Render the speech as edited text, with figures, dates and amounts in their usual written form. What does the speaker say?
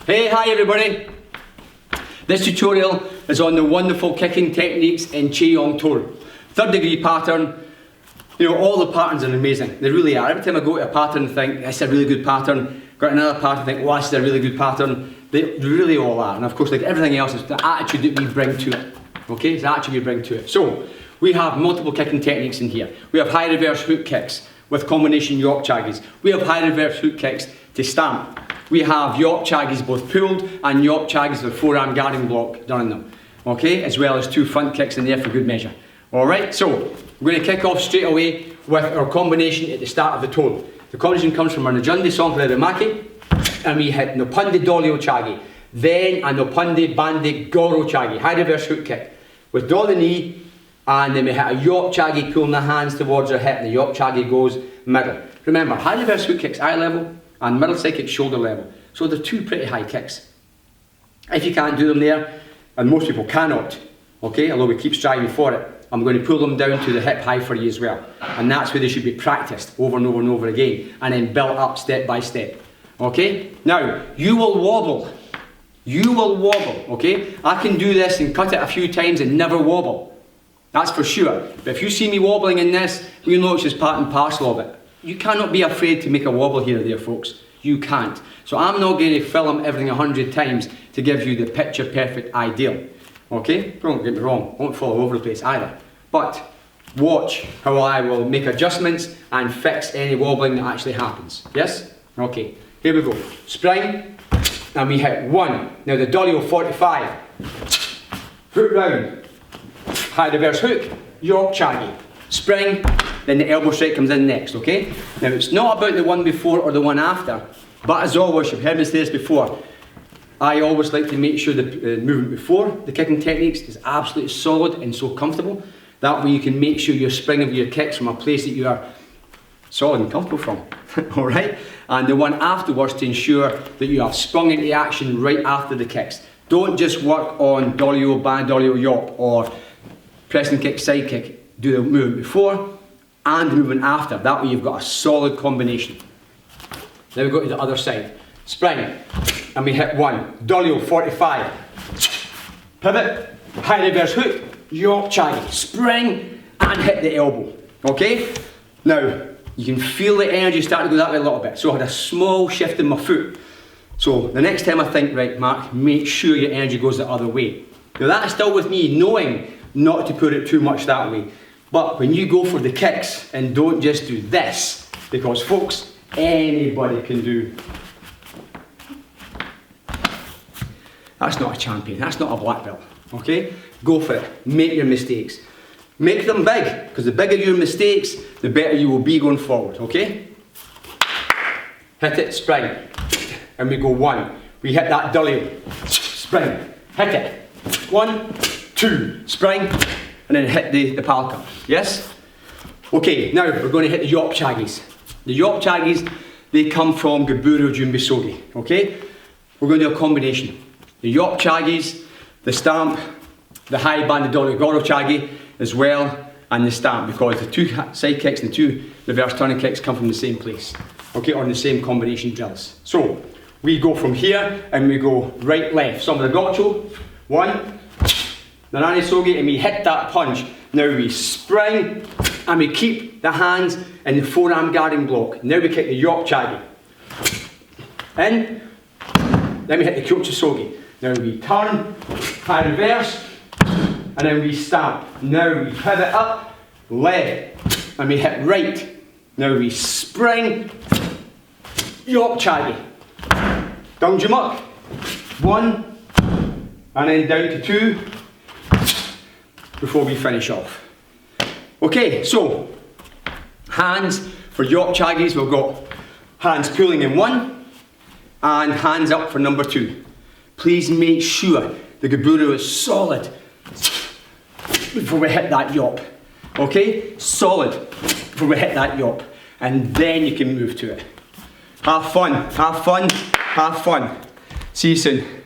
Hey, hi everybody. This tutorial is on the wonderful kicking techniques in Choi tour. Third degree pattern. You know, all the patterns are amazing. They really are. Every time I go to a pattern and think, that's a really good pattern. Got another pattern and think, well, this is a really good pattern. They really all are. And of course, like everything else, it's the attitude that we bring to it. Okay, it's the attitude we bring to it. So, we have multiple kicking techniques in here. We have high reverse hook kicks with combination York chaggies. We have high reverse hook kicks to stamp. We have York chaggies both pulled and York chaggies with forearm guarding block done in them. Okay, as well as 2 front kicks in there for good measure. Alright, so we're going to kick off straight away with our combination at the start of the tone. The combination comes from our Najundi Songle Maki, and we hit Nopunde Dolio chaggy, then a Nopunde Bande Goro chaggy, high reverse hook kick, with dolly knee, and then we hit a York chaggy pulling the hands towards our hip, and the York chaggy goes middle. Remember, high reverse hook kicks eye level, and middle side kick shoulder level. So they're 2 pretty high kicks. If you can't do them there, and most people cannot, okay, although we keep striving for it, I'm going to pull them down to the hip high for you as well. And that's where they should be practiced over and over and over again, and then built up step by step. Okay? Now, you will wobble. You will wobble, okay? I can do this and cut it a few times and never wobble. That's for sure. But if you see me wobbling in this, you know it's just part and parcel of it. You cannot be afraid to make a wobble here or there, folks. You can't. So I'm not going to film everything 100 times to give you the picture perfect ideal. Okay? Don't get me wrong, I won't fall over the place either. But watch how I will make adjustments and fix any wobbling that actually happens. Yes? Okay, here we go. Spring, and we hit 1. Now the Dolio 45. Hook round. High reverse hook. York chaggy. Spring. Then the elbow strike comes in next, okay? Now it's not about the one before or the one after, but as always, you've heard me say this before, I always like to make sure the movement before the kicking techniques is absolutely solid and so comfortable. That way you can make sure you're springing your kicks from a place that you are solid and comfortable from, alright? And the one afterwards to ensure that you have sprung into action right after the kicks. Don't just work on Dolio, Band Dolio, York, or pressing kick, side kick. Do the movement before and the movement after. That way you've got a solid combination. Now we go to the other side. Spring, and we hit 1. Dolio 45. Pivot, high reverse hook, York chaggy. Spring, and hit the elbow. Okay? Now, you can feel the energy starting to go that way a little bit. So I had a small shift in my foot. So the next time I think, right, Mark, make sure your energy goes the other way. Now that's still with me knowing not to put it too much that way. But when you go for the kicks, and don't just do this, because folks, anybody can do. That's not a champion, that's not a black belt, okay? Go for it, make your mistakes. Make them big, because the bigger your mistakes, the better you will be going forward, okay? Hit it, spring, and we go 1. We hit that dolly, spring, hit it. 1, 2, spring, and then hit the palka, yes? Okay, now we're going to hit the York chaggies. The York chaggies, they come from Gaburo Jumbisogi, okay? We're going to do a combination. The York chaggies, the stamp, the high band Dolly Goro chaggy as well, and the stamp, because the 2 side kicks and the 2 reverse turning kicks come from the same place, okay, or the same combination drills. So, we go from here and we go right, left. Some of the gotcho, 1, Narani Sogi, and we hit that punch. Now we spring and we keep the hands in the forearm guarding block. Now we kick the York chaggy. In, then we hit the Kyochisogi. Now we turn, high reverse, and then we stamp. Now we pivot up, left, and we hit right. Now we spring, York chaggy. Down Jumuk, 1, and then down to 2, before we finish off. Okay, so, hands for York chaggies, we've got hands pulling in 1, and hands up for number 2. Please make sure the Gaburo is solid before we hit that yop. Okay? Solid before we hit that yop. And then you can move to it. Have fun, have fun, have fun. See you soon.